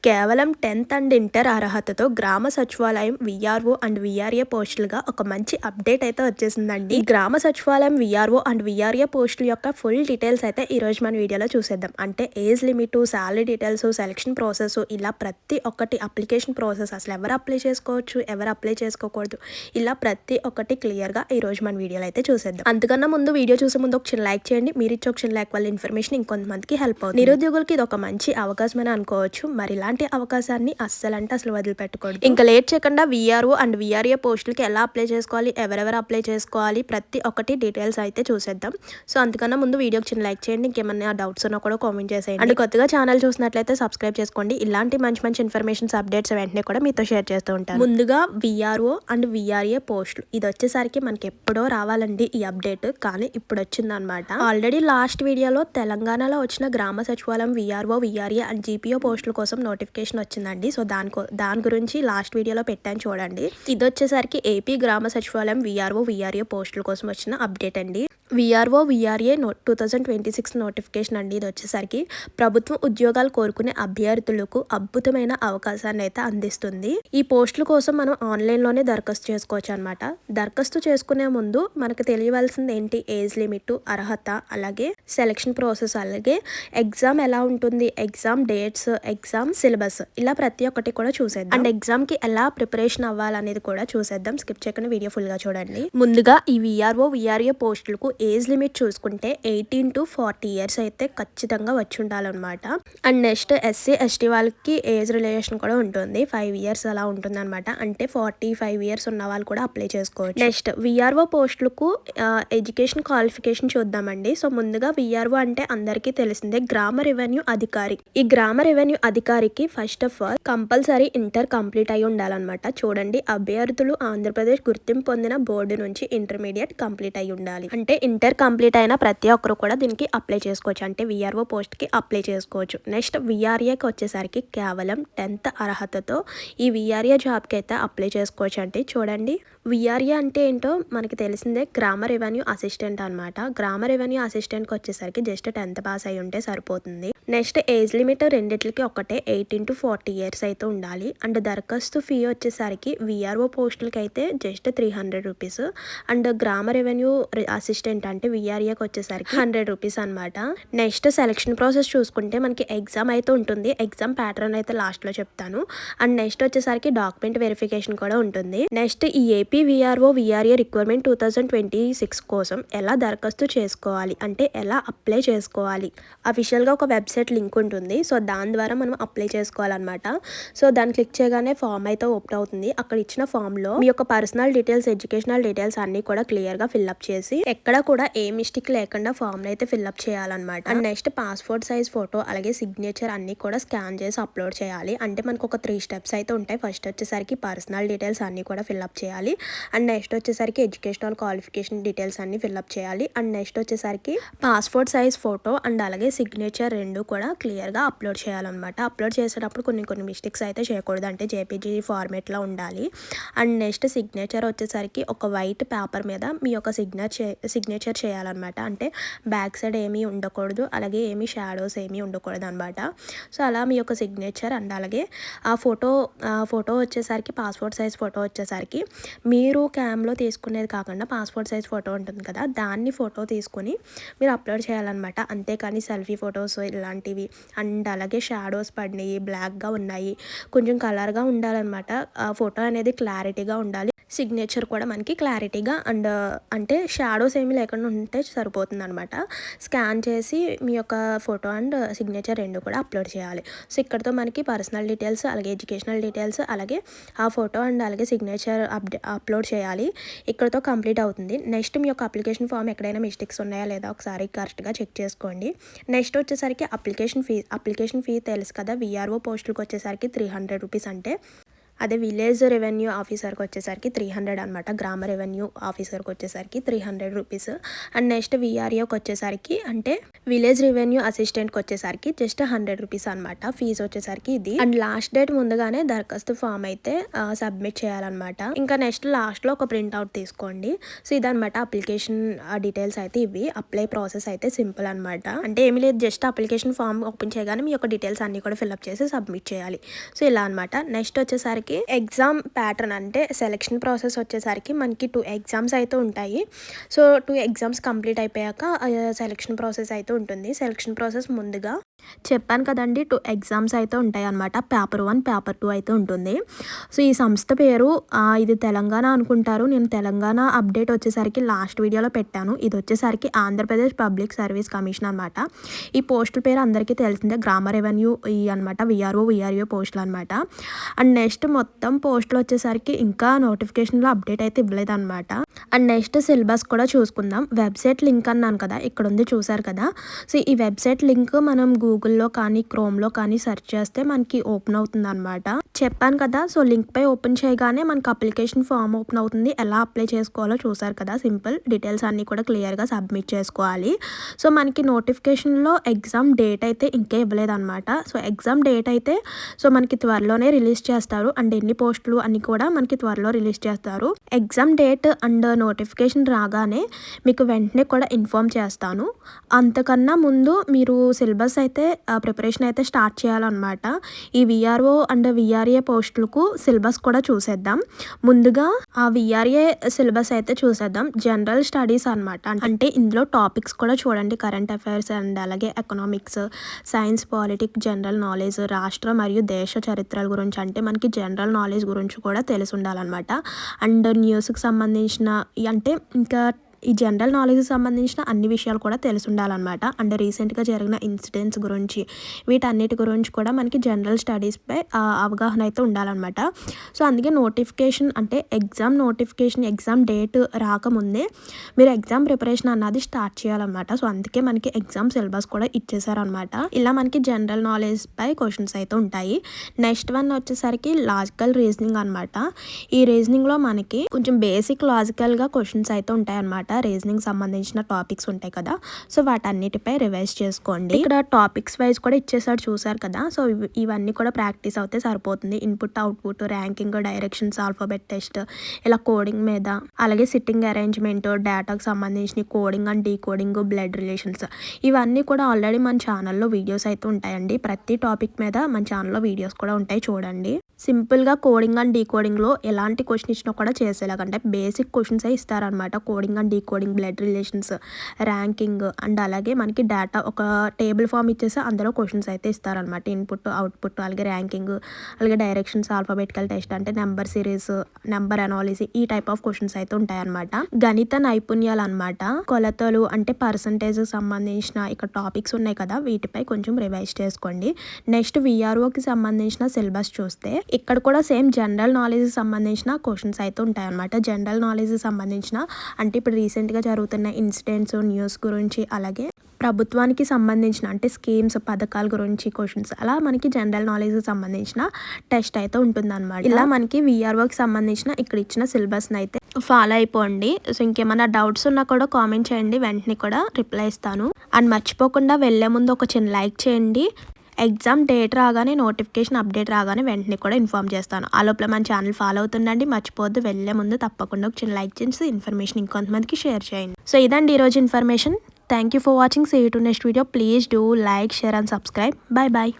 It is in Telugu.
కేవలం 10th అండ్ ఇంటర్ అర్హతతో గ్రామ సచివాలయం విఆర్ఓ అండ్ విఆర్ఏ పోస్టులుగా ఒక మంచి అప్డేట్ అయితే వచ్చేసిందండి. ఈ గ్రామ సచివాలయం విఆర్ఓ అండ్ విఆర్ఏ పోస్టుల యొక్క ఫుల్ డీటెయిల్స్ అయితే ఈ రోజు మన వీడియోలో చూసేద్దాం. అంటే age limit, salary details, selection process, ఇలా ప్రతి ఒక్కటి అప్లికేషన్ ప్రాసెస్, అసలు ఎవరు అప్లై చేసుకోవచ్చు, ఎవరు అప్లై చేసుకోకూడదు, ఇలా ప్రతి ఒక్కటి క్లియర్గా ఈ రోజు మన వీడియోలో అయితే చూసేద్దాం. అంతకన్నా ముందు వీడియో చూసే ముందు ఒక చిన్న లైక్ చేయండి. మీరు ఇచ్చే ఒక చిన్న లైక్ వల్ల ఇన్ఫర్మేషన్ ఇంకొంతమందికి హెల్ప్ అవుతుంది. నిరుద్యోగులకి ఇది ఒక మంచి అవకాశం అని అనుకోవచ్చు. మరి ఇలాంటి అవకాశాన్ని అస్సలు వదిలిపెట్టకూడదు. ఇంకా లేట్ చేయకుండా విఆర్ఓ అండ్ విఆర్ఏ పోస్టులకి ఎలా అప్లై చేసుకోవాలి, ఎవరెవరు అప్లై చేసుకోవాలి, ప్రతి ఒక్కటి డీటెయిల్స్ అయితే చూసేద్దాం. సో అంతకన్నా ముందు వీడియోకి చిన్న లైక్ చేయండి. ఇంకేమన్నా డౌట్స్ ఉన్నా కూడా కామెంట్ చేసేయండి. అండ్ కొత్తగా ఛానల్ చూసినట్లయితే సబ్స్క్రైబ్ చేసుకోండి. ఇలాంటి మంచి ఇన్ఫర్మేషన్స్, అప్డేట్స్ వెంటనే కూడా మీతో షేర్ చేస్తూ ఉంటాను. ముందుగా విఆర్ఓ అండ్ విఆర్ఏ పోస్టులు, ఇది వచ్చేసరికి మనకి ఎప్పుడో రావాలండి ఈ అప్డేట్, కానీ ఇప్పుడు వచ్చిందనమాట. ఆల్రెడీ లాస్ట్ వీడియోలో తెలంగాణలో వచ్చిన గ్రామ సచివాలయం విఆర్ఓ, విఆర్ఏ అండ్ జీపీఓ పోస్టుల కోసం నోటిఫికేషన్ వచ్చిందండి. సో దాని గురించి లాస్ట్ వీడియోలో పెట్టాను చూడండి. ఇది వచ్చేసరికి ఏపీ గ్రామ సచివాలయం విఆర్ఓ, విఆర్ఏ పోస్టుల కోసం వచ్చిన అప్డేట్ అండి. విఆర్ఓ, విఆర్ఏ 2026 నోటిఫికేషన్ అండి. ఇది వచ్చేసరికి ప్రభుత్వం ఉద్యోగాలు కోరుకునే అభ్యర్థులకు అద్భుతమైన అవకాశాన్ని అయితే అందిస్తుంది. ఈ పోస్టుల కోసం మనం ఆన్లైన్లోనే దరఖాస్తు చేసుకోవచ్చు అనమాట. దరఖాస్తు చేసుకునే ముందు మనకు తెలియవలసింది ఏంటి, ఏజ్ లిమిట్, అర్హత, అలాగే సెలక్షన్ ప్రాసెస్, అలాగే ఎగ్జామ్ ఎలా ఉంటుంది, ఎగ్జామ్ డేట్స్, ఎగ్జామ్ సిలబస్, ఇలా ప్రతి ఒక్కటి కూడా చూసేద్దాం. అండ్ ఎగ్జామ్కి ఎలా ప్రిపరేషన్ అవ్వాలనేది కూడా చూసేద్దాం. స్కిప్ చేయకుండా వీడియో ఫుల్గా చూడండి. ముందుగా ఈ విఆర్ఓ, విఆర్ఏ పోస్టులకు ఏజ్ లిమిట్ చూసుకుంటే 18 to 40 years అయితే ఖచ్చితంగా వచ్చి ఉండాలన్నమాట. అండ్ నెక్స్ట్ ఎస్సీ, ఎస్టీ వాళ్ళకి ఏజ్ రిలేషన్ కూడా ఉంటుంది, 5 years అలా ఉంటుంది అనమాట. అంటే 45 years ఉన్న వాళ్ళు కూడా అప్లై చేసుకోవచ్చు. నెక్స్ట్ విఆర్ఓ పోస్టులకు ఎడ్యుకేషన్ క్వాలిఫికేషన్ చూద్దామండి. సో ముందుగా విఆర్ఓ అంటే అందరికీ తెలిసిందే గ్రామ రెవెన్యూ అధికారి. ఈ గ్రామ రెవెన్యూ అధికారికి first of all compulsory inter complete అయి ఉండాలన్నమాట. చూడండి, అభ్యర్థులు ఆంధ్రప్రదేశ్ గుర్తింపు పొందిన బోర్డు నుంచి ఇంటర్మీడియట్ కంప్లీట్ అయి ఉండాలి. అంటే ఇంటర్ కంప్లీట్ అయిన ప్రతి ఒక్కరు కూడా దీనికి అప్లై చేసుకోవచ్చు, అంటే విఆర్ఓ పోస్ట్ కి అప్లై చేసుకోవచ్చు. నెక్స్ట్ విఆర్ఏకి వచ్చేసరికి కేవలం 10th అర్హతతో ఈ విఆర్ఏ జాబ్కి అయితే అప్లై చేసుకోవచ్చు. అంటే చూడండి, విఆర్ఏ అంటే ఏంటో మనకి తెలిసిందే, గ్రామ రెవెన్యూ అసిస్టెంట్ అనమాట. గ్రామ రెవెన్యూ అసిస్టెంట్కి వచ్చేసరికి జస్ట్ 10th పాస్ అయి ఉంటే సరిపోతుంది. నెక్స్ట్ ఏజ్ లిమిట్ రెండిట్లకి ఒకటే, 18 to 40 years అయితే ఉండాలి. అండ్ దరఖాస్తు ఫీ వచ్చేసరికి విఆర్ఓ పోస్టులకి అయితే జస్ట్ 300 rupees, అండ్ గ్రామ రెవెన్యూ అసిస్టెంట్ అంటే విఆర్ఏకి వచ్చేసరికి 100 rupees అనమాట. నెక్స్ట్ సెలక్షన్ ప్రాసెస్ చూసుకుంటే మనకి ఎగ్జామ్ అయితే ఉంటుంది. ఎగ్జామ్ ప్యాటర్న్ అయితే లాస్ట్ లో చెప్తాను. అండ్ నెక్స్ట్ వచ్చేసరికి డాక్యుమెంట్ వెరిఫికేషన్ కూడా ఉంటుంది. నెక్స్ట్ ఈ ఏపీ విఆర్ఓ, విఆర్ఏ రిక్వైర్మెంట్ 2026 కోసం ఎలా దరఖాస్తు చేసుకోవాలి, అంటే ఎలా అప్లై చేసుకోవాలి, అఫీషియల్ గా ఒక వెబ్సైట్ లింక్ ఉంటుంది. సో దాని ద్వారా మనం అప్లై చేసుకోవాలన్నమాట. సో దాన్ని క్లిక్ చేయగానే ఫామ్ అయితే ఓపెన్ అవుతుంది. అక్కడ ఇచ్చిన ఫామ్ లో మీ యొక్క పర్సనల్ డీటెయిల్స్, ఎడ్యుకేషనల్ డీటెయిల్స్ అన్ని కూడా క్లియర్ గా ఫిల్అప్ చేసి ఎక్కడ కూడా ఏ మిస్టేక్ లేకుండా ఫామ్ అయితే ఫిల్అప్ చేయాలన్నమాట. And next passport size photo, అలాగే సిగ్నేచర్ అన్ని కూడా స్కాన్ చేసి అప్లోడ్ చేయాలి. అంటే మనకు ఒక 3 steps అయితే ఉంటాయి. ఫస్ట్ వచ్చేసరికి పర్సనల్ డీటెయిల్స్ అన్ని కూడా ఫిల్అప్ చేయాలి. అండ్ నెక్స్ట్ వచ్చేసరికి ఎడ్యుకేషనల్ క్వాలిఫికేషన్ డీటెయిల్స్ అన్ని ఫిల్అప్ చేయాలి. అండ్ నెక్స్ట్ వచ్చేసరికి పాస్పోర్ట్ సైజ్ ఫోటో అండ్ అలాగే సిగ్నేచర్ రెండు కూడా క్లియర్ గా అప్లోడ్ చేయాలన్నమాట. అప్లోడ్ చేసేటప్పుడు కొన్ని మిస్టేక్స్ అయితే చేయకూడదు, అంటే జేపీజీ ఫార్మేట్ లో ఉండాలి. అండ్ నెక్స్ట్ సిగ్నేచర్ వచ్చేసరికి ఒక వైట్ పేపర్ మీద మీ యొక్క సిగ్నేచర్ చేయాలన్నమాట. అంటే బ్యాక్ సైడ్ ఏమీ ఉండకూడదు, అలాగే ఏమీ షాడోస్ ఏమీ ఉండకూడదు అనమాట. సో అలా మీ యొక్క సిగ్నేచర్ అండ్ అలాగే ఆ ఫోటో వచ్చేసరికి పాస్పోర్ట్ సైజ్ ఫోటో వచ్చేసరికి మీరు క్యామ్లో తీసుకునేది కాకుండా పాస్పోర్ట్ సైజ్ ఫోటో ఉంటుంది కదా, దాన్ని ఫోటో తీసుకొని మీరు అప్లోడ్ చేయాలన్నమాట. అంతేకాని సెల్ఫీ ఫొటోస్ ఇలాంటివి అండ్ అలాగే షాడోస్ పడినాయి, బ్లాక్గా ఉన్నాయి, కొంచెం కలర్గా ఉండాలన్నమాట. ఆ ఫోటో అనేది క్లారిటీగా ఉండాలి. సిగ్నేచర్ కూడా మనకి క్లారిటీగా అండ్ అంటే షాడోస్ ఏమీ లేకుండా ఉంటే సరిపోతుంది అనమాట. స్కాన్ చేసి మీ యొక్క ఫోటో అండ్ సిగ్నేచర్ రెండు కూడా అప్లోడ్ చేయాలి. సో ఇక్కడతో మనకి పర్సనల్ డీటెయిల్స్, అలాగే ఎడ్యుకేషనల్ డీటెయిల్స్, అలాగే ఆ ఫోటో అండ్ అలాగే సిగ్నేచర్ అప్లోడ్ చేయాలి. ఇక్కడతో కంప్లీట్ అవుతుంది. నెక్స్ట్ మీ యొక్క అప్లికేషన్ ఫామ్ ఎక్కడైనా మిస్టేక్స్ ఉన్నాయా లేదా ఒకసారి కరెక్ట్గా చెక్ చేసుకోండి. నెక్స్ట్ వచ్చేసరికి అప్లికేషన్ ఫీ తెలుసు కదా, విఆర్ఓ పోస్టులకు వచ్చేసరికి 300 rupees. అంటే అదే విలేజ్ రెవెన్యూ ఆఫీసర్కి వచ్చేసరికి 300 అనమాట. గ్రామ రెవెన్యూ ఆఫీసర్కి వచ్చేసరికి 300 రూపీస్. అండ్ నెక్స్ట్ విఆర్ఏకి వచ్చేసరికి అంటే విలేజ్ రెవెన్యూ అసిస్టెంట్కి వచ్చేసరికి జస్ట్ 100 రూపీస్ అనమాట. ఫీజు వచ్చేసరికి ఇది. అండ్ లాస్ట్ డేట్ ముందుగానే దరఖాస్తు ఫామ్ అయితే సబ్మిట్ చేయాలన్నమాట. ఇంకా నెక్స్ట్ లాస్ట్లో ఒక ప్రింట్అవుట్ తీసుకోండి. సో ఇదనమాట అప్లికేషన్ డీటెయిల్స్ అయితే ఇవి. అప్లై ప్రాసెస్ అయితే సింపుల్ అనమాట. అంటే ఏమీ లేదు, జస్ట్ అప్లికేషన్ ఫామ్ ఓపెన్ చేయగానే మీ యొక్క డీటెయిల్స్ అన్ని కూడా ఫిల్అప్ చేసి సబ్మిట్ చేయాలి. సో ఇలా అనమాట. నెక్స్ట్ వచ్చేసరికి ఎగ్జామ్ ప్యాటర్న్ అంటే సెలెక్షన్ ప్రాసెస్ వచ్చేసరికి మనకి 2 ఎగ్జామ్స్ అయితే ఉంటాయి. సో 2 ఎగ్జామ్స్ కంప్లీట్ అయిపోయాక సెలెక్షన్ ప్రాసెస్ అయితే ఉంటుంది. సెలెక్షన్ ప్రాసెస్ ముందుగా చెప్పాను కదండి, 2 ఎగ్జామ్స్ అయితే ఉంటాయి అనమాట. పేపర్ 1, పేపర్ 2 అయితే ఉంటుంది. సో ఈ సంస్థ పేరు ఇది తెలంగాణ అనుకుంటారు. నేను తెలంగాణ అప్డేట్ వచ్చేసరికి లాస్ట్ వీడియోలో పెట్టాను. ఇది వచ్చేసరికి ఆంధ్రప్రదేశ్ పబ్లిక్ సర్వీస్ కమిషన్ అనమాట. ఈ పోస్టుల పేరు అందరికీ తెలిసిందే, గ్రామ రెవెన్యూ ఈ అనమాట. విఆర్ఓ విఆర్ఏ పోస్టులు అనమాట. అండ్ నెక్స్ట్ మొత్తం పోస్టులు వచ్చేసరికి ఇంకా నోటిఫికేషన్లో అప్డేట్ అయితే ఇవ్వలేదు అనమాట. అండ్ నెక్స్ట్ సిలబస్ కూడా చూసుకుందాం. వెబ్సైట్ లింక్ అన్నాను కదా, ఇక్కడ ఉంది చూసారు కదా. సో ఈ వెబ్సైట్ లింక్ మనం గూగుల్లో కానీ క్రోమ్లో కానీ సెర్చ్ చేస్తే మనకి ఓపెన్ అవుతుంది అనమాట. చెప్పాను కదా, సో లింక్ పై ఓపెన్ చేయగానే మనకి అప్లికేషన్ ఫామ్ ఓపెన్ అవుతుంది. ఎలా అప్లై చేసుకోవాలో చూసారు కదా, సింపుల్. డీటెయిల్స్ అన్నీ కూడా క్లియర్గా సబ్మిట్ చేసుకోవాలి. సో మనకి నోటిఫికేషన్లో ఎగ్జామ్ డేట్ అయితే ఇంకా ఇవ్వలేదు అనమాట. సో ఎగ్జామ్ డేట్ అయితే సో మనకి త్వరలోనే రిలీజ్ చేస్తారు. అండ్ ఎన్ని పోస్టులు అన్ని కూడా మనకి త్వరలో రిలీజ్ చేస్తారు. ఎగ్జామ్ డేట్ అండ్ నోటిఫికేషన్ రాగానే మీకు వెంటనే కూడా ఇన్ఫామ్ చేస్తాను. అంతకన్నా ముందు మీరు సిలబస్ అయితే ప్రిపరేషన్ అయితే స్టార్ట్ చేయాలన్నమాట. ఈ విఆర్ఓ అండ్ విఆర్ఏ పోస్టులకు సిలబస్ కూడా చూసేద్దాం. ముందుగా ఆ విఆర్ఏ సిలబస్ అయితే చూసేద్దాం. జనరల్ స్టడీస్ అనమాట. అంటే ఇందులో టాపిక్స్ కూడా చూడండి, కరెంట్ అఫైర్స్ అండ్ అలాగే economics, science, politics, general knowledge, రాష్ట్ర మరియు దేశ చరిత్రల గురించి, అంటే మనకి జనరల్ నాలెడ్జ్ గురించి కూడా తెలిసి ఉండాలన్నమాట. అండ్ న్యూస్కి సంబంధించిన అంటే ఇంకా ఈ జనరల్ నాలెడ్జ్కి సంబంధించిన అన్ని విషయాలు కూడా తెలిసి ఉండాలన్నమాట. అండ్ రీసెంట్గా జరిగిన ఇన్సిడెంట్స్ గురించి, వీటన్నిటి గురించి కూడా మనకి జనరల్ స్టడీస్పై అవగాహన అయితే ఉండాలన్నమాట. సో అందుకే నోటిఫికేషన్ అంటే ఎగ్జామ్ నోటిఫికేషన్, ఎగ్జామ్ డేట్ రాకముందే మీరు ఎగ్జామ్ ప్రిపరేషన్ అన్నది స్టార్ట్ చేయాలన్నమాట. సో అందుకే మనకి ఎగ్జామ్ సిలబస్ కూడా ఇచ్చేసారనమాట. ఇలా మనకి జనరల్ నాలెడ్జ్పై క్వశ్చన్స్ అయితే ఉంటాయి. నెక్స్ట్ వన్ వచ్చేసరికి లాజికల్ రీజనింగ్ అనమాట. ఈ రీజనింగ్లో మనకి కొంచెం బేసిక్ లాజికల్గా క్వశ్చన్స్ అయితే ఉంటాయి అన్నమాట. రీజనింగ్ సంబంధించిన టాపిక్స్ ఉంటాయి కదా, సో వాటన్నిటిపై రివైజ్ చేసుకోండి. ఇక్కడ టాపిక్స్ వైజ్ కూడా ఇచ్చేసాడు చూసారు కదా. సో ఇవన్నీ కూడా ప్రాక్టీస్ అవుతే సరిపోతుంది. Input, output, ranking, directions, alphabet test, ఇలా కోడింగ్ మీద, అలాగే సిట్టింగ్ అరేంజ్మెంట్, డేటాకు సంబంధించిన coding and decoding, blood relations, ఇవన్నీ కూడా ఆల్రెడీ మన ఛానల్లో వీడియోస్ అయితే ఉంటాయండి. ప్రతి టాపిక్ మీద మన ఛానల్లో వీడియోస్ కూడా ఉంటాయి, చూడండి. సింపుల్గా కోడింగ్ అండ్ డీకోడింగ్లో ఎలాంటి క్వశ్చన్ ఇచ్చినా కూడా చేసేలాగంటే బేసిక్ క్వశ్చన్స్ ఇస్తారనమాట. Coding and decoding, blood relations, ranking and అలాగే మనకి డేటా ఒక టేబుల్ ఫామ్ ఇచ్చేసి అందులో క్వశ్చన్స్ అయితే ఇస్తారనమాట. ఇన్పుట్, అవుట్పుట్, అలాగే ర్యాంకింగ్, అలాగే డైరెక్షన్స్, ఆల్ఫాబెటికల్ టెస్ట్ అంటే నెంబర్ సిరీస్, నెంబర్ అనాలిసిస్, ఈ టైప్ ఆఫ్ క్వశ్చన్స్ అయితే ఉంటాయన్నమాట. గణిత నైపుణ్యాలు అనమాట. కొలతలు అంటే పర్సంటేజ్ సంబంధించిన ఇక్కడ టాపిక్స్ ఉన్నాయి కదా, వీటిపై కొంచెం రివైజ్ చేసుకోండి. నెక్స్ట్ విఆర్ఓకి సంబంధించిన సిలబస్ చూస్తే ఇక్కడ కూడా సేమ్ జనరల్ నాలెడ్జ్ సంబంధించిన క్వశ్చన్స్ అయితే ఉంటాయన్నమాట. జనరల్ నాలెడ్జ్ సంబంధించిన అంటే ఇప్పుడు రీసెంట్గా జరుగుతున్న ఇన్సిడెంట్స్, న్యూస్ గురించి, అలాగే ప్రభుత్వానికి సంబంధించిన అంటే స్కీమ్స్, పథకాల గురించి క్వశ్చన్స్, అలా మనకి జనరల్ నాలెడ్జ్కి సంబంధించిన టెస్ట్ అయితే ఉంటుందన్నమాట. ఇలా మనకి విఆర్ఓకి సంబంధించిన ఇక్కడ ఇచ్చిన సిలబస్ని అయితే ఫాలో అయిపోండి. సో ఇంకేమైనా డౌట్స్ ఉన్నా కూడా కామెంట్ చేయండి, వెంటనే కూడా రిప్లై ఇస్తాను. అండ్ మర్చిపోకుండా వెళ్ళే ముందు ఒక చిన్న లైక్ చేయండి. ఎగ్జామ్ డేట్ రాగానే, నోటిఫికేషన్ అప్డేట్ రాగానే వెంటనే కూడా ఇన్ఫామ్ చేస్తాను. ఆ లోపల మన ఛానల్ ఫాలో అవుతుండండి. మర్చిపోద్దు, వెళ్ళే ముందు తప్పకుండా ఒక చిన్న లైక్ చేసి ఇన్ఫర్మేషన్ ఇంకొంతమందికి షేర్ చేయండి. సో ఇదండి ఈరోజు information. Thank you for watching. See you to next video. Please do like, share and subscribe. Bye bye.